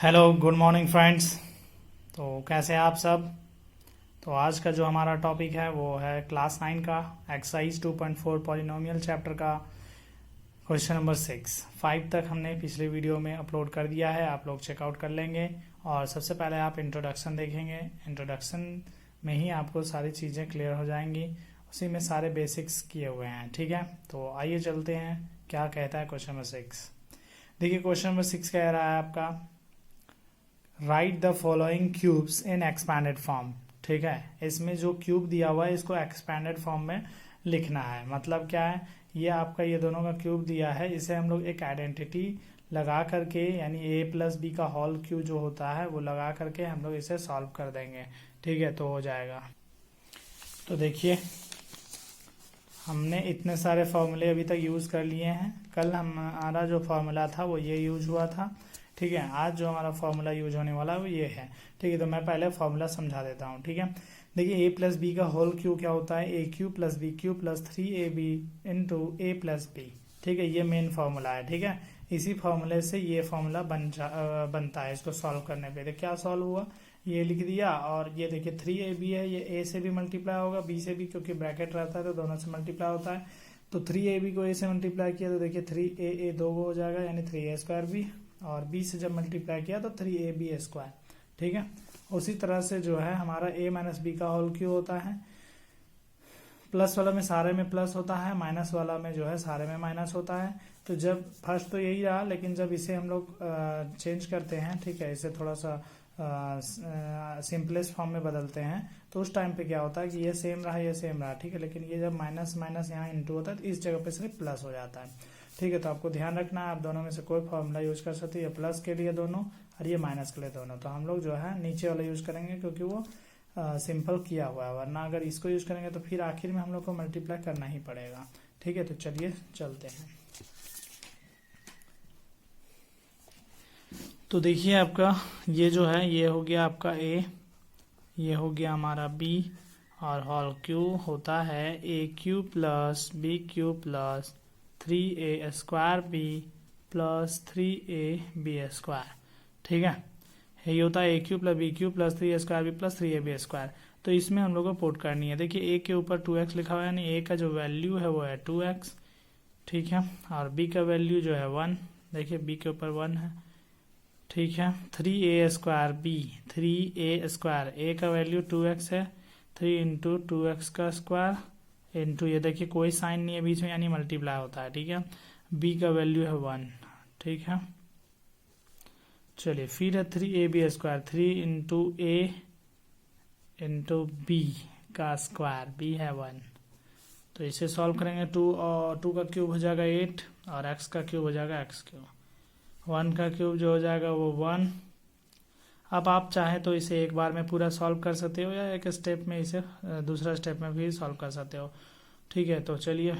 Hello good morning friends. तो कैसे हैं आप सब। तो आज का जो हमारा टॉपिक है वो है क्लास 9 का एक्सरसाइज 2.4 पॉलिनोमियल चैप्टर का क्वेश्चन नंबर 6। 5 तक हमने पिछले वीडियो में अपलोड कर दिया है, आप लोग चेकआउट कर लेंगे। और सबसे पहले आप इंट्रोडक्शन देखेंगे। इंट्रोडक्शन में ही आपको सारी चीज़ें क्लियर हो जाएंगी, उसी में सारे बेसिक्स किए हुए हैं। ठीक है, तो आइए चलते हैं क्या कहता है क्वेश्चन नंबर 6। देखिए क्वेश्चन नंबर 6 कह रहा है आपका right the following cubes in expanded form. ठीक है, इसमें जो क्यूब दिया हुआ है इसको एक्सपैंडेड फॉर्म में लिखना है। मतलब क्या है, ये आपका ये दोनों का क्यूब दिया है, इसे हम लोग एक आइडेंटिटी लगा करके यानी a प्लस बी का होल क्यूब जो होता है वो लगा करके हम लोग इसे सॉल्व कर देंगे। ठीक है, तो हो जाएगा। तो देखिए हमने इतने सारे फॉर्मूले अभी तक यूज़ कर लिए हैं। कल हमारा जो फॉर्मूला था वो ये यूज हुआ था। ठीक है, आज जो हमारा फॉर्मूला यूज होने वाला है वो ये है। ठीक है, तो मैं पहले फॉर्मूला समझा देता हूँ। ठीक है, देखिए a प्लस बी का होल क्यू क्या होता है, A cube plus B cube plus 3ab into A plus B. ठीक है, ये मेन फॉर्मूला है। ठीक है, इसी फॉर्मूले से ये फॉर्मूला बनता है। इसको सॉल्व करने पे तो क्या सॉल्व हुआ, ये लिख दिया। और ये देखिए 3ab है, ये a से भी मल्टीप्लाई होगा, b से भी, क्योंकि ब्रैकेट रहता है तो दोनों से मल्टीप्लाई होता है। तो 3ab को a से मल्टीप्लाई किया तो देखिए 3a दो हो जाएगा यानी 3a स्क्वायर b, और b से जब मल्टीप्लाई किया तो 3ab स्क्वायर। ठीक है, उसी तरह से जो है हमारा a माइनस बी का होल क्यू होता है। प्लस वाला में सारे में प्लस होता है, माइनस वाला में जो है सारे में माइनस होता है। तो जब फर्स्ट तो यही रहा, लेकिन जब इसे हम लोग चेंज करते हैं, ठीक है, इसे थोड़ा सा सिंपलेस्ट फॉर्म में बदलते हैं, तो उस टाइम पे क्या होता है कि ये सेम रहा, ये सेम रहा। ठीक है, लेकिन ये जब माइनस माइनस यहाँ इंटू होता है तो इस जगह पे सिर्फ प्लस हो जाता है। ठीक है, तो आपको ध्यान रखना है, आप दोनों में से कोई फॉर्मूला यूज कर सकते हैं। ये प्लस के लिए दोनों और ये माइनस के लिए दोनों। तो हम लोग जो है नीचे वाला यूज करेंगे क्योंकि वो सिंपल किया हुआ है, वरना अगर इसको यूज करेंगे तो फिर आखिर में हम लोग को मल्टीप्लाई करना ही पड़ेगा। ठीक है, तो चलिए चलते हैं। तो देखिए आपका ये जो है ये हो गया आपका a, ये हो गया हमारा b, और होल क्यू होता है A cube plus B cube plus 3a square B plus 3ab square. ठीक है, ये होता है A cube plus B cube plus 3a square B plus 3ab square. तो इसमें हम लोग को पुट करनी है। देखिए a के ऊपर 2x लिखा हुआ है, यानी a का जो वैल्यू है वो है 2x। ठीक है, और b का वैल्यू जो है 1, देखिए b के ऊपर 1 है। ठीक है, 3a square b, 3a square, a का वैल्यू 2x है, 3 इंटू 2x का स्क्वायर इंटू ये देखिए कोई साइन नहीं है बीच में यानी मल्टीप्लाई होता है। ठीक है, b का वैल्यू है 1। ठीक है, चलिए फिर है 3ab square, 3 into a into b का स्क्वायर, b है 1। तो इसे सॉल्व करेंगे, 2 और 2 का क्यूब हो जाएगा 8 और x का क्यूब हो जाएगा x क्यूब। 1 का क्यूब जो हो जाएगा वो 1। अब आप चाहे तो इसे एक बार में पूरा सॉल्व कर सकते हो या एक स्टेप में इसे दूसरा स्टेप में भी सॉल्व कर सकते हो। ठीक है, तो चलिए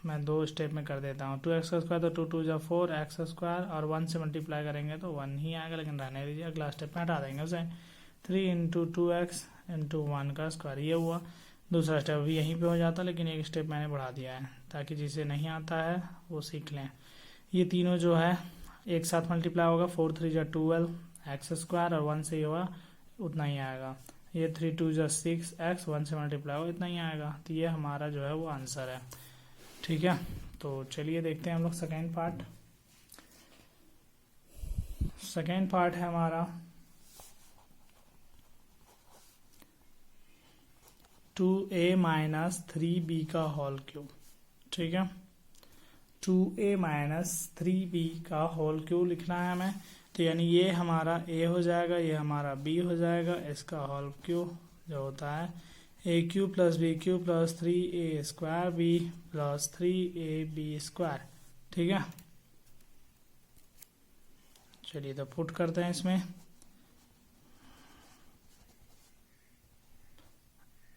मैं 2 स्टेप में कर देता हूँ। 2x का स्क्वायर तो 2 2 जा 4 x स्क्वायर, और 1 से मल्टीप्लाई करेंगे तो 1 ही आएगा, लेकिन रहने दीजिए, अगला स्टेप में हटा देंगे उसे। 3 इंटू 2x इंटू 1 का स्क्वायर, ये हुआ। दूसरा स्टेप भी यहीं पे हो जाता, लेकिन एक स्टेप मैंने बढ़ा दिया है ताकि जिसे नहीं आता है वो सीख लें। ये तीनों जो है एक साथ मल्टीप्लाई होगा, 4 3 जा 12 एक्स स्क्वायर, और 1 से ये हुआ उतना ही आएगा। ये 3 2 जा 6 एक्स, 1 से मल्टीप्लाई होगा इतना ही आएगा। तो ये हमारा जो है वो आंसर है। ठीक है, तो चलिए देखते हैं हम लोग सेकेंड पार्ट। सेकेंड पार्ट है हमारा 2a माइनस 3b का होल क्यूब। ठीक है, 2a माइनस 3b का होल क्यूब लिखना है हमें। तो यानी ये हमारा a हो जाएगा, ये हमारा b हो जाएगा, इसका होल क्यूब जो होता है A cube plus B cube plus 3a square b plus 3ab square. ठीक है, चलिए तो पुट करते हैं इसमें।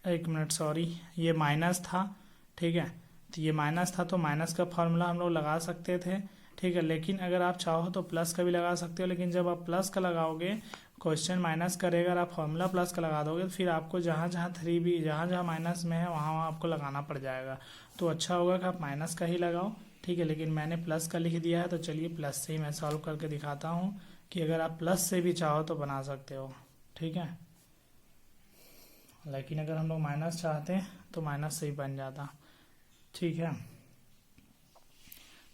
एक मिनट, सॉरी, ये माइनस था। ठीक है, तो ये माइनस था तो माइनस का फॉर्मूला हम लोग लगा सकते थे। ठीक है, लेकिन अगर आप चाहो तो प्लस का भी लगा सकते हो, लेकिन जब आप प्लस का लगाओगे क्वेश्चन माइनस करेगा और आप फॉर्मूला प्लस का लगा दोगे तो फिर आपको जहाँ जहाँ 3b जहाँ जहाँ माइनस में है वहाँ वहाँ आपको लगाना पड़ जाएगा। तो अच्छा होगा कि आप माइनस का ही लगाओ। ठीक है, लेकिन मैंने प्लस का लिख दिया है, तो चलिए प्लस से ही मैं सॉल्व करके दिखाता हूँ कि अगर आप प्लस से भी चाहो तो बना सकते हो। ठीक है, लेकिन अगर हम लोग माइनस चाहते हैं तो माइनस से ही बन जाता। ठीक है,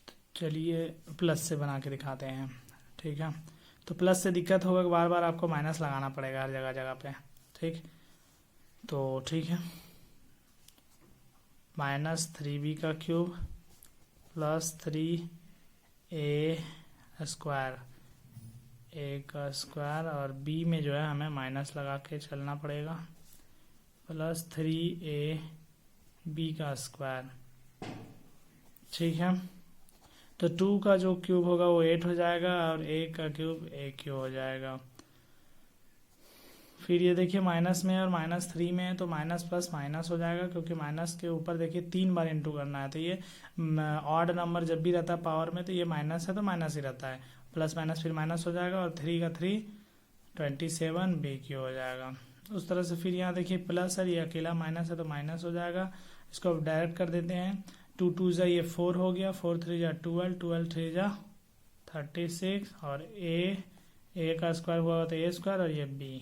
तो चलिए प्लस से बना के दिखाते हैं। ठीक है, तो प्लस से दिक्कत होगा कि बार बार आपको माइनस लगाना पड़ेगा हर जगह जगह पे। ठीक, तो ठीक है, -3b का cube plus 3a square, a का स्क्वायर, और b में जो है हमें माइनस लगा के चलना पड़ेगा, प्लस 3ab का स्क्वायर। ठीक है, तो 2 का जो क्यूब होगा वो 8 हो जाएगा और a का क्यूब a क्यूब हो जाएगा। फिर ये देखिए माइनस में और -3 में है, तो माइनस प्लस माइनस हो जाएगा, क्योंकि माइनस के ऊपर देखिए 3 बार इंटू करना है। तो ये ऑड नंबर जब भी रहता है पावर में, तो ये माइनस है तो माइनस ही रहता है, प्लस माइनस फिर माइनस हो जाएगा, और 3 का 3 27 बी क्यू हो जाएगा। उस तरह से फिर यहाँ देखिए प्लस है, ये अकेला माइनस है तो माइनस हो जाएगा, इसको अब डायरेक्ट कर देते हैं। 2 2 जा ये 4 हो गया, 4 3 जा 12, 12 3 जा 36, और a का स्क्वायर हुआ तो a स्क्वायर, और ये b।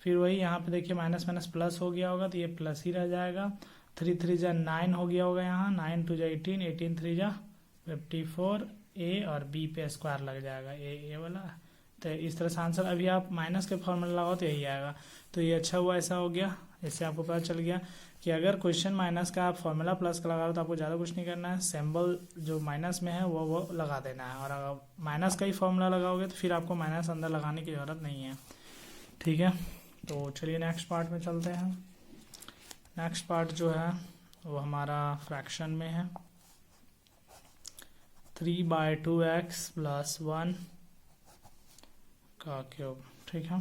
फिर वही यहाँ पे देखिए माइनस माइनस प्लस हो गया होगा, तो ये प्लस ही रह जाएगा। 3 3 जा 9 हो गया होगा यहाँ, 9 2 जा 18, 18 3 जा 54, a और b पे स्क्वायर लग जाएगा, a वाला। तो इस तरह से आंसर, अभी आप माइनस के फॉर्मूला लगाओ तो यही आएगा। तो ये अच्छा हुआ ऐसा हो गया, इससे आपको पता चल गया कि अगर क्वेश्चन माइनस का आप फॉर्मूला प्लस का लगा रहे हो तो आपको ज़्यादा कुछ नहीं करना है, सिंबल जो माइनस में है वो लगा देना है, और अगर माइनस का ही फॉर्मूला लगाओगे तो फिर आपको माइनस अंदर लगाने की ज़रूरत नहीं है। ठीक है, तो चलिए नेक्स्ट पार्ट में चलते हैं। नेक्स्ट पार्ट जो है वो हमारा फ्रैक्शन में है। 3/2x + 1 का क्यूब। ठीक है,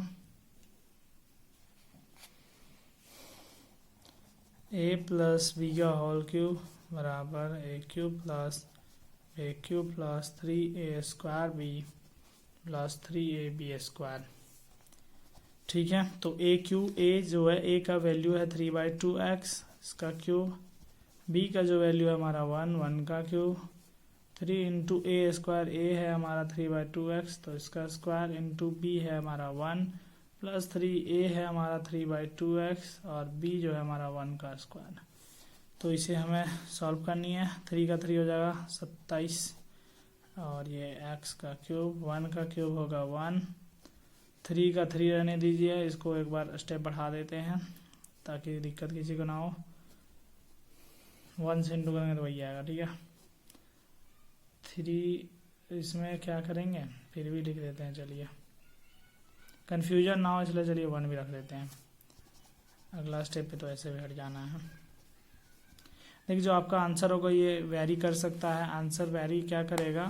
a + b का होल क्यूब बराबर a cube plus a cube plus 3a² b plus 3ab square. ठीक है, तो a जो है a का वैल्यू है 3/2x इसका क्यूब, b का जो वैल्यू है हमारा 1 का cube, 3 into a square, a है हमारा 3/2x तो इसका स्क्वायर, इंटू b है हमारा 1 प्लस 3a है हमारा 3/2x, और b जो है हमारा 1 का स्क्वायर। तो इसे हमें सॉल्व करनी है। 3 का 3 हो जाएगा 27, और ये x का क्यूब, 1 का क्यूब होगा 1, 3 का 3 रहने दीजिए, इसको एक बार स्टेप बढ़ा देते हैं ताकि दिक्कत किसी को ना हो। 1 से इंटू करेंगे तो वही आएगा। ठीक है, 3 इसमें क्या करेंगे, फिर भी लिख देते हैं, चलिए कन्फ्यूजन ना हो इसलिए चलिए 1 भी रख देते हैं। अगला स्टेप पे तो ऐसे भी हट जाना है। देखिए जो आपका आंसर होगा ये वेरी कर सकता है। आंसर वेरी क्या करेगा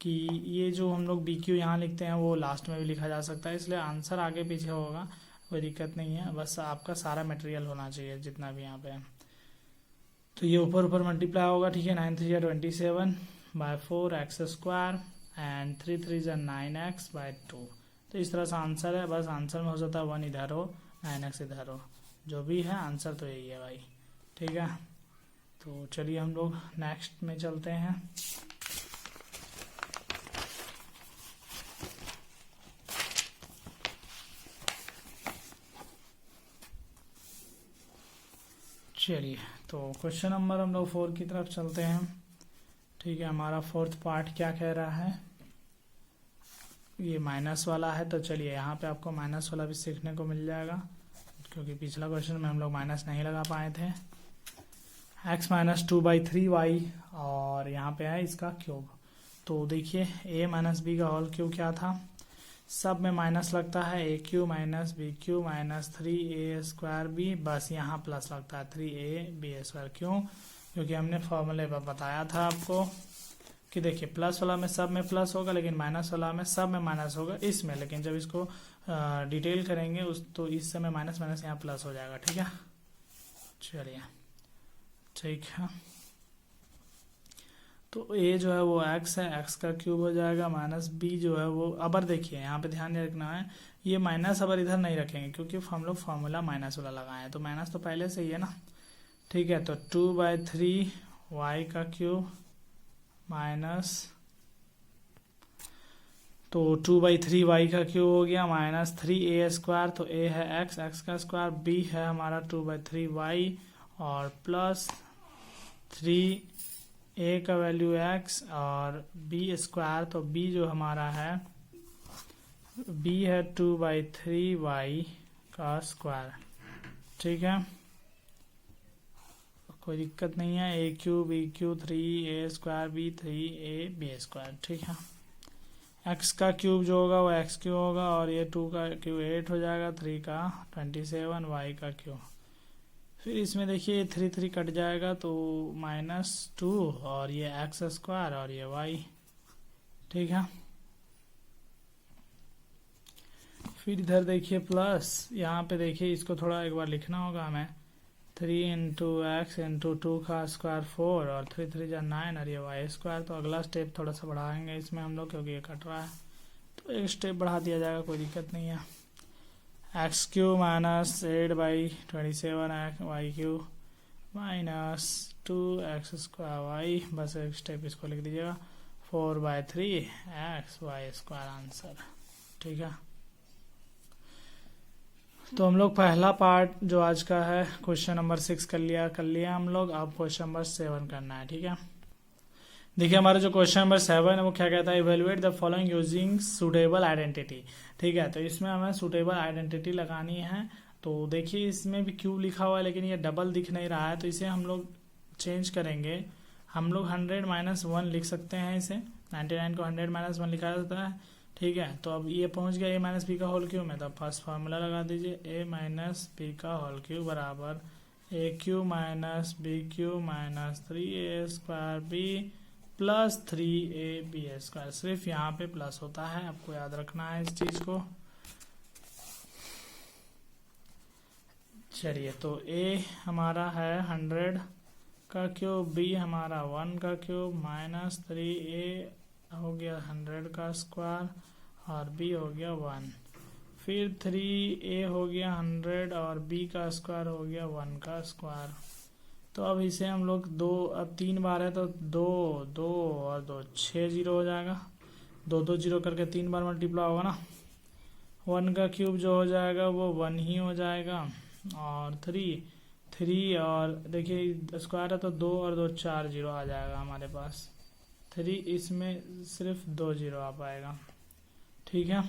कि ये जो हम लोग बी क्यू यहाँ लिखते हैं वो लास्ट में भी लिखा जा सकता है, इसलिए आंसर आगे पीछे होगा, कोई दिक्कत नहीं है, बस आपका सारा मटेरियल होना चाहिए जितना भी यहाँ पे है। तो ये ऊपर ऊपर मल्टीप्लाई होगा। ठीक है, 9 3 जा 27/4 x स्क्वायर एंड 3 3 जा 9x/2। तो इस तरह से आंसर है, बस आंसर में हो जाता है 1 इधर हो 9x इधर हो, जो भी है आंसर तो यही है भाई। ठीक है, तो चलिए हम लोग नेक्स्ट में चलते हैं। चलिए तो क्वेश्चन नंबर हम लोग 4 की तरफ चलते हैं। ठीक है, हमारा 4th पार्ट क्या कह रहा है, ये माइनस वाला है, तो चलिए यहाँ पे आपको माइनस वाला भी सीखने को मिल जाएगा, क्योंकि पिछला क्वेश्चन में हम लोग माइनस नहीं लगा पाए थे। x - 2/3y और यहाँ पे है इसका क्यूब। तो देखिए a - b का होल क्यूब क्या था, सब में माइनस लगता है, a³ - b³ - 3a²b, बस यहाँ प्लस लगता है 3ab²। क्यों? क्योंकि हमने फॉर्मूले पर बताया था आपको कि देखिए प्लस वाला में सब में प्लस होगा, लेकिन माइनस वाला में सब में माइनस होगा इसमें, लेकिन जब इसको डिटेल करेंगे तो इस समय माइनस माइनस यहाँ प्लस हो जाएगा। ठीक है, चलिए ठीक है, तो a जो है वो x है, x का क्यूब हो जाएगा, माइनस b जो है वो, अबर देखिए यहाँ पे ध्यान रखना है, ये माइनस अबर इधर नहीं रखेंगे क्योंकि हम लोग फॉर्मूला माइनस वाला लगाए हैं, तो माइनस तो पहले से ही है ना। ठीक है, तो 2/3 y का क्यूब माइनस, तो 2/3 वाई का क्यूब हो गया माइनस 3a², तो a है x का स्क्वायर, b है हमारा 2/3 वाई और प्लस 3a का वैल्यू x और b स्क्वायर, तो b जो हमारा है b है 2/3 वाई का स्क्वायर। ठीक है, कोई दिक्कत नहीं है। a cube b cube 3a² b 3ab²। ठीक है, x का क्यूब जो होगा वो x क्यूब होगा और ये 2 का क्यूब 8 हो जाएगा, 3 का 27, y का क्यूब। फिर इसमें देखिए 3 कट जाएगा तो -2 और ये x² और ये y। ठीक है, फिर इधर देखिए प्लस, यहाँ पे देखिए इसको थोड़ा एक बार लिखना होगा हमें, 3 × x × 2 का स्क्वायर 4 और 3 3 जा 9 और ये y²। तो अगला स्टेप थोड़ा सा बढ़ाएंगे इसमें हम लोग, क्योंकि ये कट रहा है तो एक स्टेप बढ़ा दिया जाएगा, कोई दिक्कत नहीं है। x³ -8/27 y³ -2x²y, बस एक स्टेप इसको लिख दीजिएगा, 4/3 x y² आंसर। ठीक है, तो हम लोग पहला पार्ट जो आज का है क्वेश्चन नंबर 6 कर लिया हम लोग। अब क्वेश्चन नंबर 7 करना है। ठीक है, देखिए हमारा जो क्वेश्चन नंबर 7 है वो क्या कहता है, evaluate the following using suitable identity. ठीक है, तो इसमें हमें सुटेबल आइडेंटिटी लगानी है। तो देखिए इसमें भी क्यूब लिखा हुआ है लेकिन ये डबल दिख नहीं रहा है, तो इसे हम लोग चेंज करेंगे। हम लोग 100 - 1 लिख सकते हैं इसे, 99 को 100 - 1 लिखा जाता है। ठीक है, तो अब ये पहुंच गया a - b का होल क्यूब में, तो फर्स्ट फार्मूला लगा दीजिए, a - b का होल क्यूब बराबर a³ - b³ -3a² b plus 3ab²। सिर्फ यहाँ पे प्लस होता है, आपको याद रखना है इस चीज को। चलिए, तो a हमारा है 100 का क्यूब, b हमारा 1 का क्यूब -3a हो गया 100 का स्क्वायर और b हो गया 1, फिर 3a हो गया 100 और b का स्क्वायर हो गया 1 का स्क्वायर। तो अब इसे हम लोग अब 3 बार है तो 2 2 और 2 6 जीरो हो जाएगा, 2 2 जीरो करके 3 बार मल्टीप्लाई होगा ना। 1 का क्यूब जो हो जाएगा वो 1 ही हो जाएगा और 3 और देखिए स्क्वायर है तो 2 और 2 4 जीरो आ जाएगा हमारे पास, 3 इसमें सिर्फ 2 जीरो आ पाएगा। ठीक है,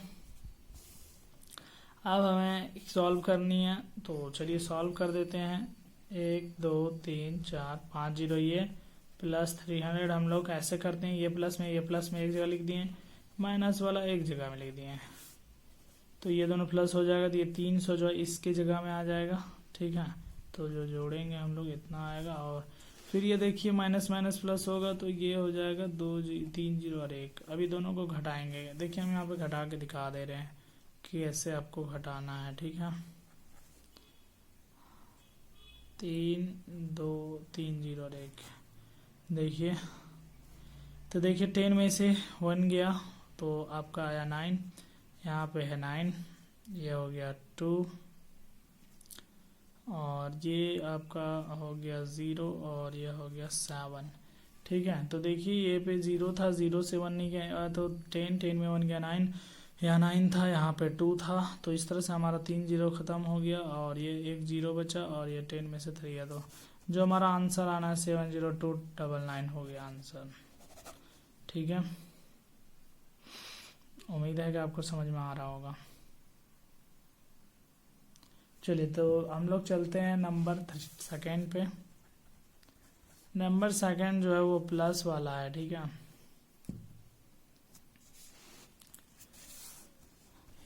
अब हमें सॉल्व करनी है, तो चलिए सॉल्व कर देते हैं। 1 2 3 4 5 जीरो ये प्लस 300 हम लोग ऐसे करते हैं, ये प्लस में एक जगह लिख दिए, माइनस वाला एक जगह में लिख दिए, तो ये दोनों प्लस हो जाएगा, तो ये 300 जो है इसके जगह में आ जाएगा। ठीक है, तो जो जोड़ेंगे हम लोग इतना आएगा और फिर ये देखिए माइनस माइनस प्लस होगा तो ये हो जाएगा 3 जीरो और 1। अभी दोनों को घटाएंगे, देखिए हम यहाँ पे घटा के दिखा दे रहे हैं कि ऐसे आपको घटाना है। ठीक है, 3 2 3 जीरो और 1 देखिए, तो देखिए 10 में से 1 गया तो आपका आया 9, यहाँ पे है 9, ये हो गया 2 और ये आपका हो गया 0 और ये हो गया 7। ठीक है, तो देखिए ये पे 0 था, 0 से 1 नहीं गया तो 10 में 1 गया 9, यहाँ 9 था, यहाँ पे 2 था, तो इस तरह से हमारा 3 जीरो ख़त्म हो गया और ये 1 जीरो बचा और ये 10 में से 3 है, तो जो हमारा आंसर आना है 70299 हो गया आंसर। ठीक है, उम्मीद है कि आपको समझ में आ रहा होगा। चलिए, तो हम लोग चलते हैं नंबर 2 पे। नंबर 2 जो है वो प्लस वाला है। ठीक है,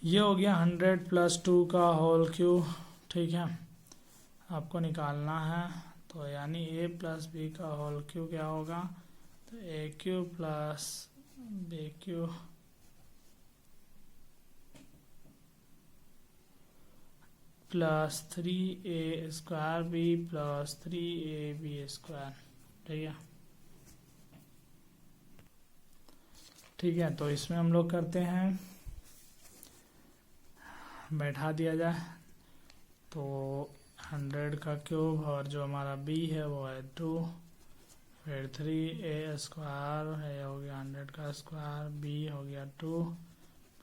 ये हो गया 100 + 2 का होल क्यूब। ठीक है, आपको निकालना है, तो यानी a + b का होल क्यूब क्या होगा, तो a³ + b³ plus 3a² b plus 3ab²। ठीक है, ठीक है, तो इसमें हम लोग करते हैं, बैठा दिया जाए, तो 100 का क्यूब और जो हमारा b है वो है 2, फिर 3a² है हो गया 100 का स्क्वायर, b हो गया 2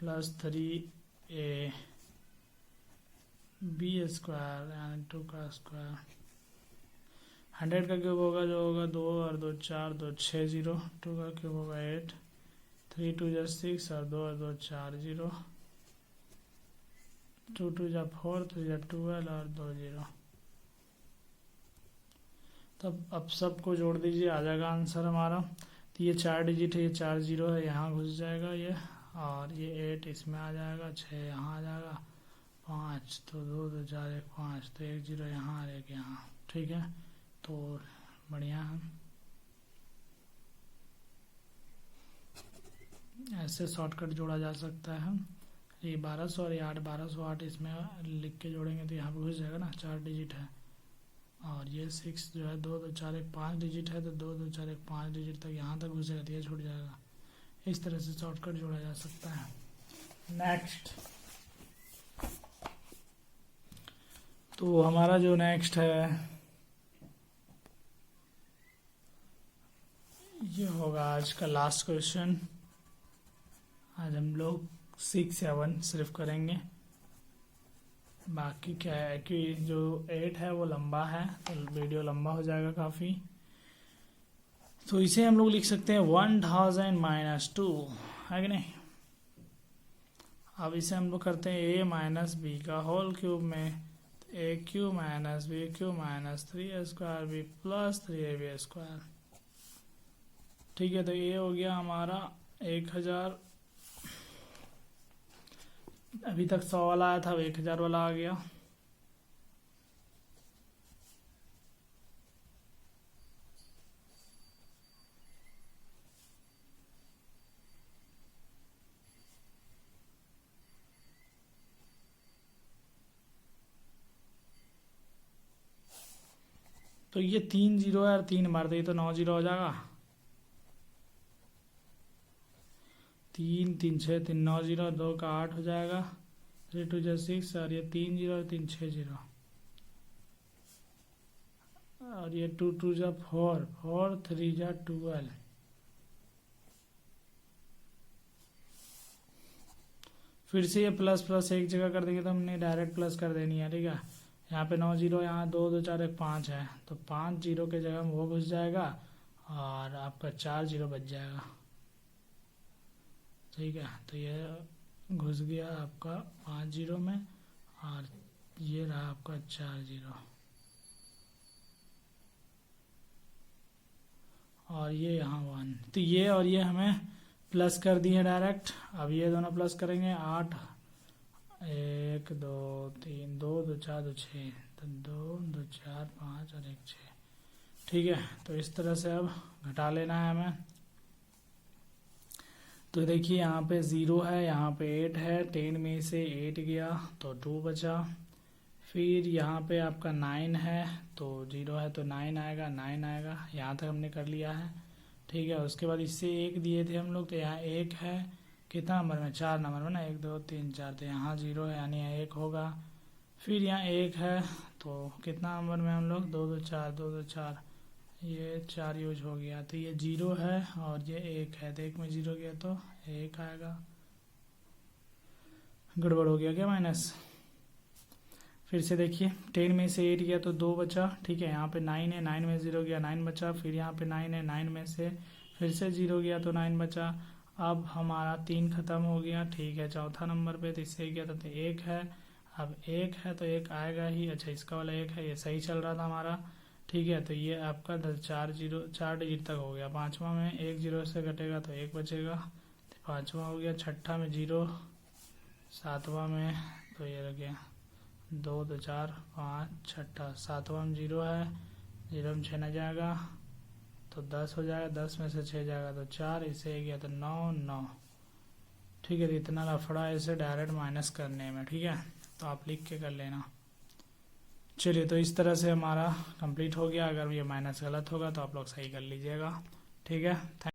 प्लस 3a b² यानी 2 का स्क्वायर। 100 का क्यूब होगा जो होगा 2 और 2 4, 2 6 0, 2 का क्यूब होगा 8, 3 2 6 और 2 और 2 4 0, 2 2 4, 3 12 और 2 0। तब अब सबको जोड़ दीजिए, आ जाएगा आंसर हमारा। तो ये 4 डिजिट है, ये 4 0 है, यहाँ घुस जाएगा ये, और ये 8 इसमें आ जाएगा, 6 यहाँ आ जाएगा, 5 तो 2 2 4 1 5, तो 1 0 यहाँ और 1 यहाँ। ठीक है, तो बढ़िया है। ऐसे शॉर्टकट जोड़ा जा सकता है। ये 1200 और ये 8 1208 इसमें लिख के जोड़ेंगे तो यहाँ पे घुस जाएगा ना, 4 डिजिट है। और ये 6 जो है 2 2 4 1 5 डिजिट है, तो 2 2 4 1 5 डिजिट तक यहाँ तक घुसेगा तो ये छूट जाएगा। इस तरह से शॉर्टकट जोड़ा जा सकता है। नेक्स्ट, तो हमारा जो नेक्स्ट है ये होगा आज का लास्ट क्वेश्चन। आज हम लोग 6 या 1 सिर्फ करेंगे, बाकी क्या है कि जो 8 है वो लंबा है तो वीडियो लंबा हो जाएगा काफ़ी। तो इसे हम लोग लिख सकते हैं 1000 - 2, है कि नहीं। अब इसे हम लोग करते हैं a - b का होल क्यूब में, तो a³ - b³ - 3a² b plus 3ab²। ठीक है, तो ये हो गया हमारा 1000। अभी तक 100 वाला आया था, अब 1000 वाला आ गया। तो ये 3 0 है और 3 मार दे तो 9 0 हो जाएगा। 3 3 6 3 9 0, 2 का 8 हो जाएगा, 3 2 6 और ये 3 0 और 3 6 0, और ये 2 2 4 4 3 12। फिर से ये प्लस प्लस एक जगह कर देंगे तो हमने डायरेक्ट प्लस कर देनी है। ठीक है, यहाँ पे 9 0, यहाँ 2 2 4 1 5 है, तो 5 0 के जगह में वो घुस जाएगा और आपका 4 0 बच जाएगा। ठीक है, तो ये घुस गया आपका 5 0 में, और ये रहा आपका 4 0, और ये यहाँ 1। तो ये और ये हमें प्लस कर दिए डायरेक्ट। अब ये दोनों प्लस करेंगे, 8 1 2 3 2 2 4 2 6, तो 2 2 4 5 और 1 6। ठीक है, तो इस तरह से अब घटा लेना है हमें। तो देखिए यहाँ पे 0 है, यहाँ पे 8 है, 10 में से 8 गया तो 2 बचा। फिर यहाँ पे आपका 9 है, तो 0 है तो 9 आएगा, 9 आएगा, यहाँ तक हमने कर लिया है। ठीक है, उसके बाद इससे 1 दिए थे हम लोग, तो यहाँ 1 है, कितना नंबर में, 4 नंबर में ना, 1 2 3 4, तो यहाँ 0 है यानी यहाँ 1 होगा। फिर यहाँ 1 है, तो कितना नंबर में हम लोग, 2 2 4 2 2 4, ये 4 यूज हो गया, तो ये 0 है और ये 1 है, तो 1 में 0 गया तो 1 आएगा। गड़बड़ हो गया क्या, माइनस। फिर से देखिए 10 में से 8 गया तो 2 बचा। ठीक है, यहाँ पे 9 है, 9 में 0 गया, 9 बचा। फिर यहाँ पे 9 है, 9 में से फिर से 0 गया तो 9 बचा। अब हमारा 3 खत्म हो गया। ठीक है, चौथा नंबर पे तो इससे गया था तो 1 है, अब 1 है तो 1 आएगा ही। अच्छा, इसका वाला 1 है, ये सही चल रहा था हमारा। ठीक है, तो ये आपका 4 डिजिट तक हो गया। पाँचवा में 1 0 से घटेगा तो 1 बचेगा, तो पाँचवा हो गया। छठा में 0, सातवां में तो ये रह गया 2 2 4 5, छठा, सातवां में 0 है, 0 में 6 न जाएगा तो 10 हो जाएगा, 10 में से 6 जाएगा तो 4, इसे गया तो 9 9। ठीक है, तो इतना लफड़ा है इसे डायरेक्ट माइनस करने में। ठीक है, तो आप लिख के कर लेना। चलिए, तो इस तरह से हमारा कंप्लीट हो गया। अगर ये माइनस गलत होगा तो आप लोग सही कर लीजिएगा। ठीक है।